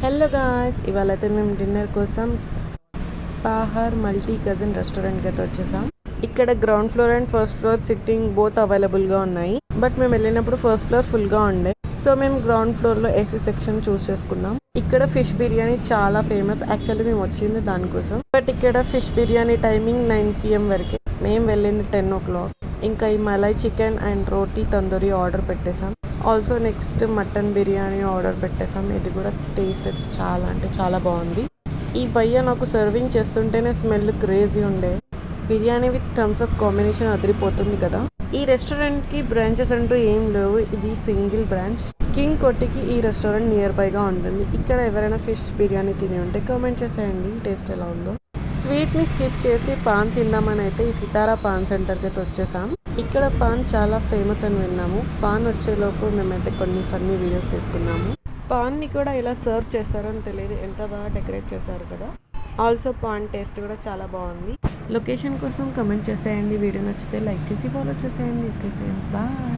Hello guys, ఇవాళ అయితే మేము డిన్నర్ కోసం పాహర్ మల్టీ కజిన్ రెస్టారెంట్కి అయితే వచ్చేసాం. ఇక్కడ ground floor and first floor sitting both అవైలబుల్గా ఉన్నాయి. బట్ మేము వెళ్ళినప్పుడు ఫస్ట్ ఫ్లోర్ ఫుల్గా ఉండే, సో మేము గ్రౌండ్ ఫ్లోర్లో ఏసీ సెక్షన్ చూస్ చేసుకున్నాం. ఇక్కడ ఫిష్ బిర్యానీ చాలా ఫేమస్. యాక్చువల్లీ మేము వచ్చింది దానికోసం. బట్ ఇక్కడ ఫిష్ బిర్యానీ టైమింగ్ 9 PM వరకే. మేము వెళ్ళింది 10 o'clock. ఇంకా ఈ malai chicken and roti tandoori order పెట్టేసాం. Also next mutton biryani order పెట్టేసాం. ఇది కూడా టేస్ట్ అయితే చాలా అంటే చాలా బాగుంది. ఈ భయ్య నాకు సర్వింగ్ చేస్తుంటేనే స్మెల్ క్రేజీ ఉండే. Biryani with Thums Up combination అదిరిపోతుంది కదా. ఈ రెస్టారెంట్కి బ్రాంచెస్ అంటూ ఏం లేవు, ఇది సింగిల్ బ్రాంచ్. కింగ్ కొట్టికి ఈ రెస్టారెంట్ నియర్ బైగా ఉంటుంది. ఇక్కడ ఎవరైనా ఫిష్ బిర్యానీ తిని ఉంటే కామెంట్ చేసేయండి టేస్ట్ ఎలా ఉందో. స్వీట్ని స్కిప్ చేసి పాన్ తిందామని అయితే ఈ సితారా పాన్ సెంటర్కి అయితే వచ్చేసాం. ఇక్కడ పాన్ చాలా ఫేమస్ అని విన్నాము. పాన్ వచ్చేలోపు మేమైతే కొన్ని ఫన్నీ వీడియోస్ తీసుకున్నాము. పాన్ని కూడా ఇలా సర్వ్ చేస్తారని తెలియదు, ఎంత బాగా డెకరేట్ చేశారు కదా. ఆల్సో పాన్ టేస్ట్ కూడా చాలా బాగుంది. లొకేషన్ కోసం కమెంట్ చేసేయండి. వీడియో నచ్చితే లైక్ చేసి ఫాలో చేసేయండి. Okay friends, bye.